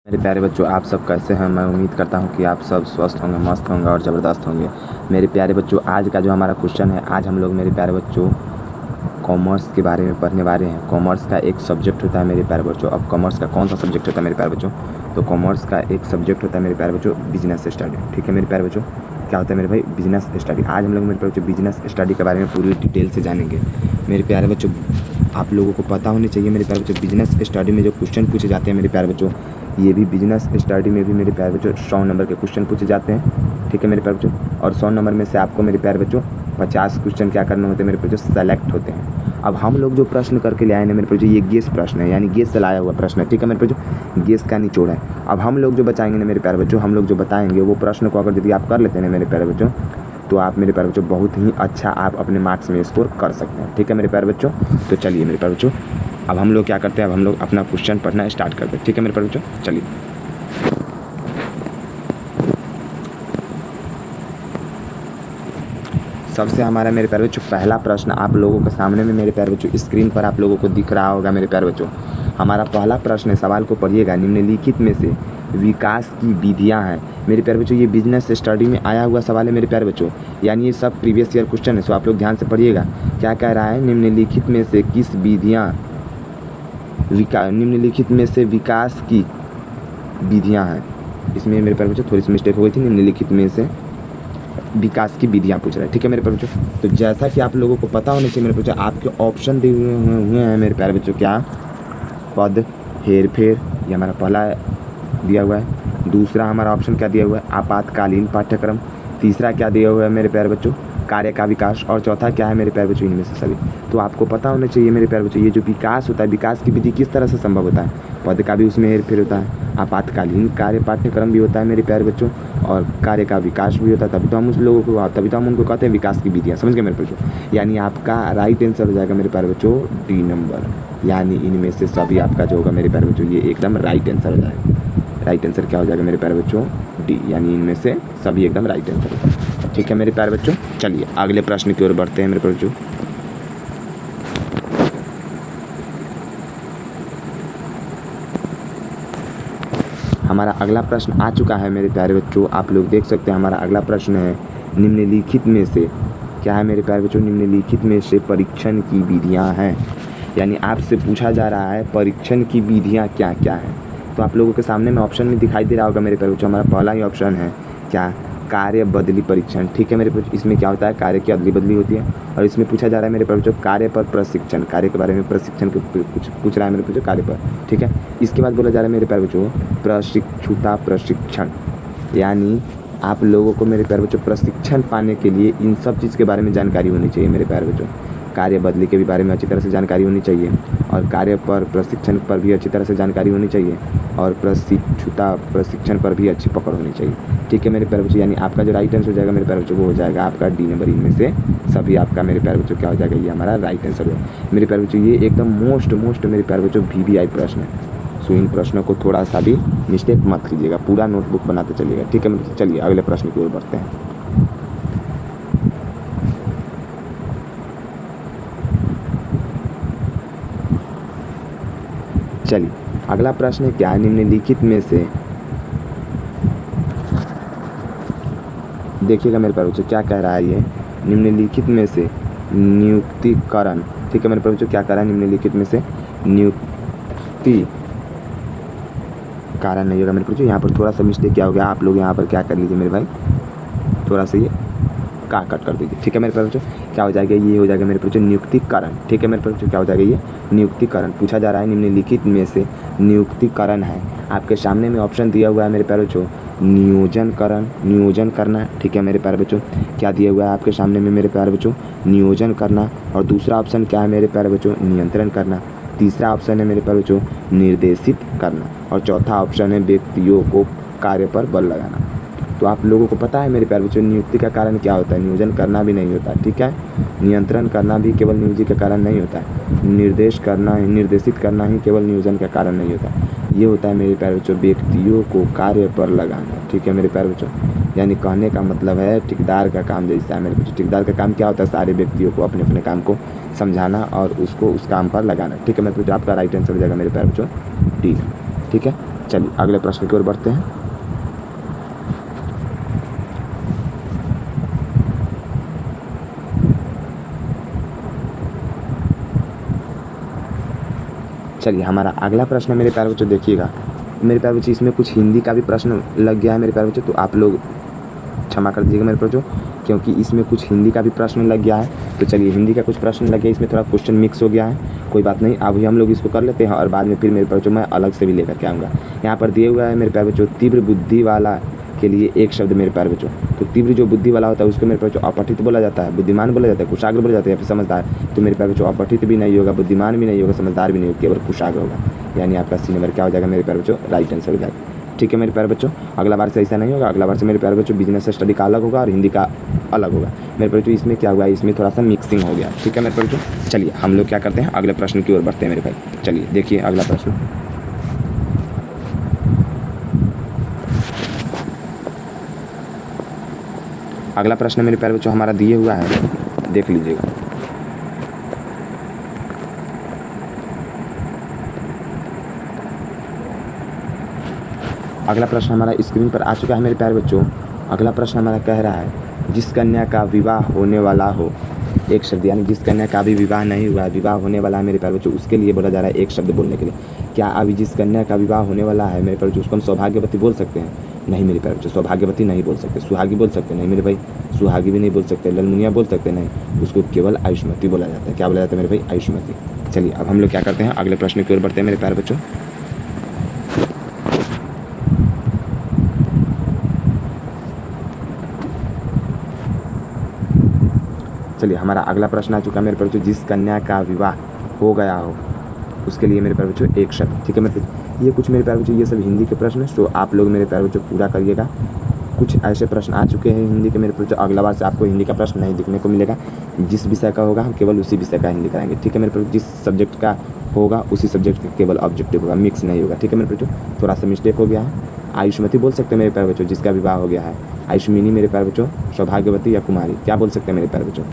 मेरे प्यारे बच्चों, आप सब कैसे हैं। मैं उम्मीद करता हूं कि आप सब स्वस्थ होंगे, मस्त होंगे और ज़बरदस्त होंगे। मेरे प्यारे बच्चों, आज का जो हमारा क्वेश्चन है, आज हम लोग मेरे प्यारे बच्चों कॉमर्स के बारे में पढ़ने वाले हैं। कॉमर्स का एक सब्जेक्ट होता है मेरे प्यारे बच्चों। अब कॉमर्स का कौन सा सब्जेक्ट होता है मेरे प्यारे बच्चों? तो कॉमर्स का एक सब्जेक्ट होता है मेरे प्यारे बच्चों बिजनेस स्टडी। ठीक है मेरे प्यारे बच्चों, क्या होता है मेरे भाई? Business study. आज हम लोग मेरे प्यारे बच्चों बिजनेस स्टडी के बारे में पूरी डिटेल से जानेंगे। मेरे प्यारे बच्चों, आप लोगों को पता होनी चाहिए मेरे प्यारे बच्चों, बिजनेस स्टडी में जो क्वेश्चन पूछे जाते हैं मेरे प्यारे बच्चों, ये भी बिजनेस स्टडी में भी मेरे प्यारे बच्चों 100 नंबर के क्वेश्चन पूछे जाते हैं। ठीक है मेरे प्यारे बच्चों, और 100 नंबर में से आपको मेरे प्यारे बच्चों 50 क्वेश्चन क्या करने होते हैं मेरे प्यारे बच्चों? सेलेक्ट होते हैं। अब हम लोग जो प्रश्न करके ले आए हैं मेरे प्यारे बच्चों, ये गेस प्रश्न है, यानी गेस से लाया हुआ प्रश्न है। ठीक है मेरे प्यारे बच्चों, गेस का निचोड़ है। अब हम लोग जो बचाएंगे ना मेरे प्यारे बच्चों, हम लोग जो बताएंगे वो प्रश्न को अगर यदि आप कर लेते हैं मेरे प्यारे बच्चों, तो आप मेरे प्यारे बच्चों बहुत ही अच्छा आप अपने मार्क्स में स्कोर कर सकते हैं। ठीक है मेरे प्यारे बच्चों, तो चलिए मेरे प्यारे बच्चों, अब हम लोग क्या करते हैं, अब हम लोग अपना क्वेश्चन पढ़ना स्टार्ट करते हैं। ठीक है मेरे प्यारे बच्चों, चलिए। सबसे हमारा मेरे प्यारे बच्चों पहला प्रश्न आप लोगों के सामने में मेरे प्यारे बच्चों स्क्रीन पर आप लोगों को दिख रहा होगा मेरे प्यारे बच्चों। हमारा पहला प्रश्न है, सवाल को पढ़िएगा। निम्नलिखित में से विकास की विधियां हैं। मेरे प्यारे बच्चों, ये बिजनेस स्टडी में आया हुआ सवाल है मेरे प्यारे बच्चों, यानी ये सब प्रीवियस ईयर क्वेश्चन है। सो आप लोग ध्यान से पढ़िएगा। क्या कह रहा है? निम्नलिखित में से किस विधियाँ निम्नलिखित में से विकास की विधियाँ हैं। इसमें मेरे प्यारे बच्चों थोड़ी सी मिस्टेक हो गई थी। निम्नलिखित में से विकास की विधियाँ पूछ रहा है। ठीक है मेरे प्यारे बच्चों, तो जैसा कि आप लोगों को पता होना चाहिए मेरे बच्चों, आपके ऑप्शन दिए हुए हैं मेरे प्यारे बच्चों। क्या? पद, हेर फेर, ये हमारा पहला दिया हुआ है। दूसरा हमारा ऑप्शन क्या दिया हुआ है? आपातकालीन पाठ्यक्रम। तीसरा क्या दिया हुआ है मेरे प्यारे बच्चों? कार्य का विकास। और चौथा क्या है मेरे प्यारे बच्चों? इनमें से सभी। तो आपको पता होना चाहिए मेरे प्यारे बच्चों, ये जो विकास होता है, विकास की विधि किस तरह से संभव होता है? पद का भी उसमें हेर फेर होता है, आपातकालीन कार्य पाठ्यक्रम भी होता है मेरे प्यारे बच्चों, और कार्य का विकास भी होता है। तभी तो हम उस लोगों को, तभी तो हम उनको कहते हैं विकास की विधियाँ। समझ गए मेरे बच्चों? यानी आपका राइट आंसर हो जाएगा मेरे प्यारे बच्चों डी नंबर, यानी इनमें से सभी आपका जो होगा मेरे प्यारे बच्चों, ये एकदम राइट आंसर हो जाएगा। राइट आंसर क्या हो जाएगा मेरे प्यारे बच्चों? डी, यानी इनमें से सभी एकदम राइट आंसर होगा। ठीक है मेरे प्यारे बच्चों, चलिए अगले प्रश्न की ओर बढ़ते हैं मेरे प्यारे बच्चों। हमारा अगला प्रश्न आ चुका है मेरे प्यारे बच्चों, आप लोग देख सकते हैं। हमारा अगला प्रश्न है, निम्नलिखित में से क्या है मेरे प्यारे बच्चों? निम्नलिखित में से परीक्षण की विधियाँ हैं, यानी आपसे पूछा जा रहा है परीक्षण की विधियाँ क्या क्या हैं। तो आप लोगों के सामने में ऑप्शन में दिखाई दे रहा होगा मेरे प्यारे बच्चों, हमारा पहला ही ऑप्शन है क्या? कार्य बदली परीक्षण। ठीक है मेरे बच्चों, इसमें क्या होता है? कार्य की अदली बदली होती है। और इसमें पूछा जा रहा है मेरे प्यारे बच्चों कार्य पर प्रशिक्षण, कार्य के बारे में प्रशिक्षण के कुछ पूछ रहा है मेरे बच्चों कार्य पर। ठीक है, इसके बाद बोला जा रहा है मेरे प्यारे बच्चों प्रशिक्षुता प्रशिक्षण, यानी आप लोगों को मेरे प्यारे बच्चों प्रशिक्षण पाने के लिए इन सब चीज़ के बारे में जानकारी होनी चाहिए मेरे प्यारे बच्चों। कार्य बदली के भी बारे में अच्छी तरह से जानकारी होनी चाहिए, और कार्य पर प्रशिक्षण पर भी अच्छी तरह से जानकारी होनी चाहिए, और प्रशिक्षुता प्रशिक्षण पर भी अच्छी पकड़ होनी चाहिए। ठीक है मेरे प्यारे बच्चों, यानी आपका जो राइट आंसर हो जाएगा मेरे प्यारे बच्चों, वो हो जाएगा आपका डी नंबर। इनमें से सभी आपका मेरे प्यारे बच्चों क्या हो जाएगा? ये हमारा राइट आंसर है मेरे प्यारे बच्चों। ये एकदम मोस्ट मेरे प्यारे बच्चों VVI प्रश्न है। सो इन प्रश्नों को थोड़ा सा भी मिस्टेक मत कीजिएगा, पूरा नोटबुक बनाते चलिएगा। ठीक है मेरे बच्चों, चलिए अगले प्रश्न की ओर बढ़ते हैं। चलिए अगला प्रश्न है, क्या निम्नलिखित में से, देखिएगा मेरे प्यारे बच्चों क्या कह रहा है ये, निम्नलिखित में से नियुक्तिकरण। ठीक है मेरे प्यारे बच्चों, क्या कह रहा है? निम्नलिखित में से नियुक्ति कारण नहीं होगा मेरे बच्चों। यहाँ पर थोड़ा सा मिस्टेक क्या हो गया, आप लोग यहाँ पर क्या कर लीजिए मेरे भाई, थोड़ा सा ये कट कर दीजिए। ठीक है मेरे प्यारे बच्चों, क्या हो जाएगा? ये हो जाएगा मेरे बच्चों नियुक्तिकरण। ठीक है मेरे बच्चों, क्या हो जाएगा? ये नियुक्तिकरण। पूछा जा रहा है निम्नलिखित में से नियुक्तिकरण है। आपके सामने में ऑप्शन दिया हुआ है मेरे प्यारे बच्चों नियोजनकरण, नियोजन करना। ठीक है मेरे प्यारे बच्चों, क्या दिया हुआ है आपके सामने में मेरे प्यारे बच्चों? नियोजन करना। और दूसरा ऑप्शन क्या है मेरे प्यारे बच्चों? नियंत्रण करना। तीसरा ऑप्शन है मेरे प्यारे बच्चों निर्देशित करना। और चौथा ऑप्शन है व्यक्तियों को कार्य पर बल लगाना। तो आप लोगों को पता है मेरे प्यारे बच्चों नियुक्ति का कारण क्या होता है? नियोजन करना भी नहीं होता। ठीक है, नियंत्रण करना भी केवल नियोजित का कारण नहीं होता है, निर्देशित करना ही केवल नियोजन का कारण नहीं होता। ये होता है मेरे प्यारे बच्चों व्यक्तियों को कार्य पर लगाना। ठीक है मेरे प्यारे बच्चों, यानी कहने का मतलब है ठेकेदार का काम जैसा है मेरे बच्चों। ठेकेदार का काम क्या होता है? सारे व्यक्तियों को अपने अपने काम को समझाना और उसको उस काम पर लगाना। ठीक है मेरे बच्चों, आपका राइट आंसर हो जाएगा मेरे प्यारे बच्चों डी। ठीक है, चलिए अगले प्रश्न की ओर बढ़ते हैं। चलिए हमारा अगला प्रश्न है मेरे प्यारे बच्चों, देखिएगा मेरे प्यारे बच्चों, इसमें कुछ हिंदी का भी प्रश्न लग गया है मेरे प्यारे बच्चों, तो आप लोग क्षमा कर दीजिएगा मेरे बच्चों, क्योंकि इसमें कुछ हिंदी का भी प्रश्न लग गया है। तो चलिए हिंदी का कुछ प्रश्न लग गया, इसमें थोड़ा क्वेश्चन मिक्स हो गया है, कोई बात नहीं, अभी हम लोग इसको कर लेते हैं और बाद में फिर मेरे प्यारे बच्चों मैं अलग से भी लेकर के आऊँगा। यहाँ पर दिए हुआ है मेरे प्यारे बच्चों, तीव्र बुद्धि वाला के लिए एक शब्द मेरे प्यारे बच्चों। तो तीव्र जो बुद्धि वाला होता है उसको मेरे प्यारे बच्चों अपठित बोला जाता है, बुद्धिमान बोला जाता है, कुशाग्र बोला जाता है या फिर समझदार। तो मेरे प्यारे बच्चों अपठित भी नहीं होगा, बुद्धिमान भी नहीं होगा, समझदार भी नहीं होगा, केवल कुशाग्र होगा। यानी आपका सी नंबर क्या हो जाएगा मेरे प्यारे बच्चों, राइट आंसर हो जाएगा। ठीक है मेरे प्यारे बच्चों, अगला बार से ऐसा नहीं होगा, अगला बार से मेरे प्यारे बच्चों बिजनेस स्टडी का अलग होगा और हिंदी का अलग होगा मेरे प्यारे बच्चों। इसमें क्या हुआ है, इसमें थोड़ा सा मिक्सिंग हो गया। ठीक है मेरे प्यारे बच्चों, चलिए हम लोग क्या करते हैं, अगले प्रश्न की ओर बढ़ते हैं मेरे भाई। चलिए देखिए अगला प्रश्न, अगला प्रश्न मेरे प्यारे बच्चों हमारा दिए हुआ है, देख लीजिएगा। अगला प्रश्न हमारा स्क्रीन पर आ चुका है मेरे प्यारे बच्चों। अगला प्रश्न हमारा कह रहा है, जिस कन्या का विवाह होने वाला हो, एक शब्द, यानी जिस कन्या का अभी विवाह नहीं हुआ है, विवाह होने वाला है मेरे प्यारे बच्चों, उसके लिए बोला जा रहा है एक शब्द बोलने के लिए। क्या अभी जिस कन्या का विवाह होने वाला है मेरे प्यारे बच्चों, उसको हम सौभाग्यवती बोल सकते हैं? नहीं मेरे प्यारे बच्चों, सौभाग्यवती नहीं बोल सकते। सुहागी बोल सकते? नहीं मेरे भाई, सुहागी भी नहीं बोल सकते। ललमुनिया बोल सकते? नहीं, उसको केवल आयुष्मती बोला जाता है। क्या बोला जाता है मेरे भाई? आयुष्मती। चलिए अब हम लोग क्या करते हैं, अगले प्रश्न की ओर बढ़ते हैं मेरे प्यारे बच्चों। चलिए हमारा अगला प्रश्न आ चुका है मेरे प्यारे बच्चों, जिस कन्या का विवाह हो गया हो उसके लिए मेरे प्यारे बच्चों एक शब्द। ठीक है मेरे, ये कुछ मेरे प्यारे बच्चों ये सब हिंदी के प्रश्न है, तो आप लोग मेरे प्यारे बच्चों पूरा करिएगा। कुछ ऐसे प्रश्न आ चुके हैं हिंदी के मेरे प्यारे बच्चों, अगला बार से आपको हिंदी का प्रश्न नहीं दिखने को मिलेगा। जिस विषय का होगा हम केवल उसी विषय का हिंदी कराएंगे। ठीक है मेरे प्यारे बच्चों, जिस सब्जेक्ट का होगा उसी सब्जेक्ट का केवल ऑब्जेक्टिव होगा, मिक्स नहीं होगा। ठीक है मेरे प्यारे बच्चों, थोड़ा सा मिस्टेक हो गया है। आयुष्मती बोल सकते हैं मेरे प्यारे बच्चों जिसका विवाह हो गया है, आयुष्मिनी मेरे प्यारे बच्चों, सौभाग्यवती या कुमारी, क्या बोल सकते हैं मेरे प्यारे बच्चों?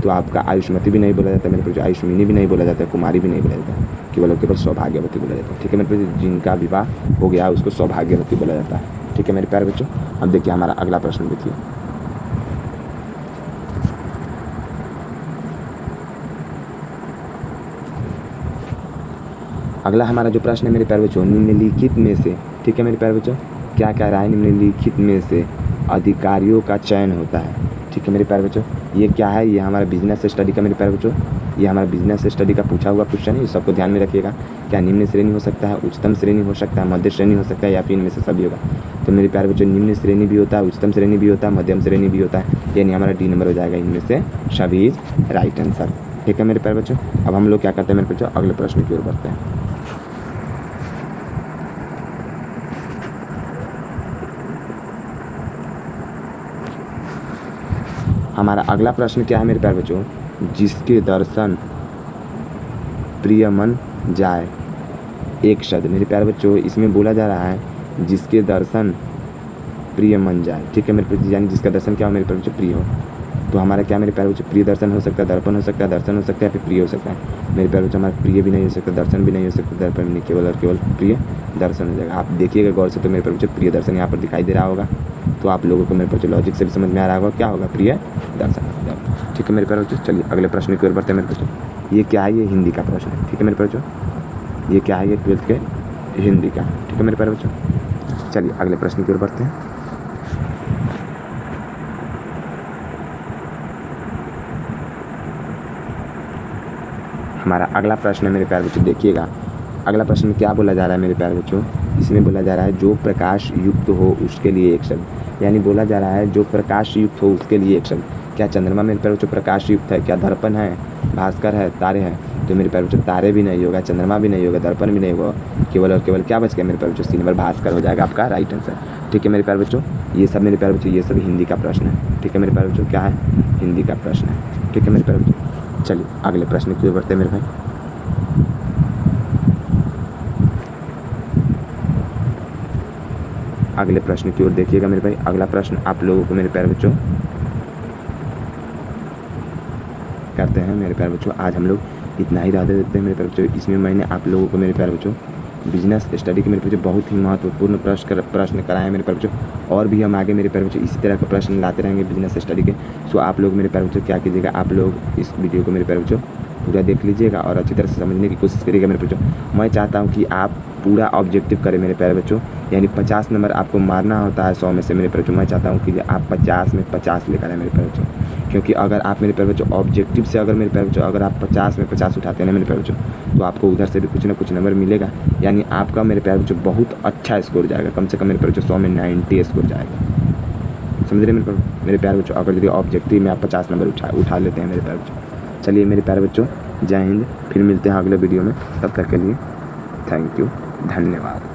तो आपका आयुष्मती भी नहीं बोला जाता है मेरे बच्चों, आयुष्मिनी भी नहीं बोला जाता है, कुमारी भी नहीं बोला जाता है, केवल सौभाग्यवती बोला जाता है। ठीक है मेरे बच्चों, जिनका विवाह हो गया है उसको सौभाग्यवती बोला जाता है। ठीक है मेरे प्यारे बच्चों, अब देखिए हमारा अगला प्रश्न देखिए। अगला हमारा जो प्रश्न है मेरे प्यारे बच्चों, निम्नलिखित में से, ठीक है मेरे प्यारे बच्चों, क्या कह रहा है, निम्नलिखित में से अधिकारियों का चयन होता है। ठीक है मेरे प्यारे बच्चों, ये क्या है, ये हमारा बिजनेस स्टडी का मेरे प्यारे बच्चों, ये हमारा बिजनेस स्टडी का पूछा हुआ क्वेश्चन है, सबको ध्यान में रखिएगा। क्या निम्न श्रेणी हो सकता है, उच्चतम श्रेणी हो सकता है, मध्य श्रेणी हो सकता है, या फिर इनमें से सभी होगा? तो मेरे प्यारे बच्चों निम्न श्रेणी भी होता है, उच्चतम श्रेणी भी होता है, मध्यम श्रेणी भी होता है, यानी हमारा डी नंबर हो जाएगा इनमें से सभी राइट आंसर। ठीक है मेरे प्यारे बच्चों, अब हम लोग क्या करते हैं मेरे बच्चों, अगले प्रश्न की ओर बढ़ते हैं। हमारा अगला प्रश्न क्या है मेरे प्यारे बच्चों, जिसके दर्शन प्रिय मन जाए, एक शब्द। मेरे प्यारे बच्चों इसमें बोला जा रहा है जिसके दर्शन प्रिय मन जाए। ठीक है मेरे बच्चों, यानी जिसका दर्शन क्या हो मेरे प्यारे बच्चों, प्रिय हो। तो हमारा क्या मेरे प्यारे बच्चों, प्रिय दर्शन हो सकता है, दर्पण हो सकता है, दर्शन हो सकता है, फिर प्रिय हो सकता है। मेरे प्यारे बच्चों हमारा प्रिय भी नहीं हो सकता, दर्शन भी नहीं हो सकता, दर्पण भी नहीं, केवल और केवल प्रिय दर्शन हो जाएगा। आप देखिएगा गौर से, तो मेरे प्यारे बच्चों प्रिय दर्शन यहाँ पर दिखाई दे रहा होगा, तो आप लोगों को मेरे बच्चों लॉजिक से भी समझ में आ रहा होगा क्या होगा, प्रिय दर्शन। ठीक है मेरे प्यारे बच्चों, चलिए अगले प्रश्न की ओर बढ़ते हैं मेरे बच्चों। ये क्या है, ये हिंदी का प्रश्न है। ठीक है मेरे प्यारे बच्चों, ये क्या है, ये 12th के हिंदी का। ठीक है मेरे प्यारे बच्चों, चलिए अगले प्रश्न की ओर बढ़ते हैं। हमारा अगला प्रश्न है मेरे प्यारे बच्चों, देखिएगा अगला प्रश्न क्या बोला जा रहा है मेरे प्यारे बच्चों, इसमें बोला जा रहा है जो प्रकाश युक्त हो उसके लिए एक शब्द। यानी बोला जा रहा है जो प्रकाश युक्त हो उसके लिए एक शब्द। क्या चंद्रमा मेरे प्यारे बच्चों प्रकाश युक्त है? क्या दर्पण है, भास्कर है, तारे हैं? तो मेरे प्यारे बच्चों तारे भी नहीं होगा, चंद्रमा भी नहीं होगा, दर्पण भी नहीं होगा, केवल और केवल क्या बच गया मेरे प्यारे बच्चों, सी नंबर भास्कर हो जाएगा आपका राइट आंसर। ठीक है मेरे प्यारे बच्चों, ये सब मेरे प्यारे बच्चों ये सब हिंदी का प्रश्न है। ठीक है मेरे प्यारे बच्चों, क्या है, हिंदी का प्रश्न है। ठीक है मेरे प्यारे बच्चों, चलिए अगले प्रश्न की ओर बढ़ते हैं मेरे भाई। अगले प्रश्न की ओर देखिएगा मेरे भाई। अगला प्रश्न आप लोगों को मेरे प्यारे बच्चों करते हैं मेरे प्यारे बच्चों। आज हम लोग इतना ही रहने देते हैं मेरे प्यारे बच्चों। इसमें मैंने आप लोगों को मेरे प्यारे बच्चों बिजनेस स्टडी के मेरे बच्चों बहुत ही महत्वपूर्ण प्रश्न कराए हैं मेरे प्यारे बच्चों। और भी हम आगे मेरे प्यारे बच्चों इसी तरह के प्रश्न लाते रहेंगे बिजनेस स्टडी के। सो आप लोग मेरे प्यारे बच्चों क्या कीजिएगा, आप लोग इस वीडियो को मेरे प्यारे बच्चों पूरा देख लीजिएगा और अच्छी तरह से समझने की कोशिश करिएगा मेरे बच्चों। मैं चाहता हूँ कि आप पूरा ऑब्जेक्टिव करें मेरे प्यारे बच्चों, यानी 50 नंबर आपको मारना होता है 100 में से मेरे प्यारे बच्चों। मैं चाहता हूँ कि आप 50 में 50 लेकर आए मेरे प्यारे बच्चों, क्योंकि अगर आप मेरे प्यारे बच्चों ऑब्जेक्टिव से अगर मेरे प्यारे बच्चों अगर आप 50 में 50 उठाते हैं ना मेरे प्यारे बच्चों, तो आपको उधर से भी कुछ ना कुछ नंबर मिलेगा, यानी आपका मेरे प्यारे बच्चों बहुत अच्छा स्कोर जाएगा, कम से कम मेरे प्यारे बच्चों 100 में 90 स्कोर जाएगा। समझ रहे मेरे प्यारे बच्चों, अगर यदि ऑब्जेक्टिव में आप 50 नंबर उठा लेते हैं मेरे प्यारे बच्चों। चलिए मेरे प्यारे बच्चों, जय हिंद। फिर मिलते हैं अगले वीडियो में, तब तक के लिए थैंक यू, धन्यवाद।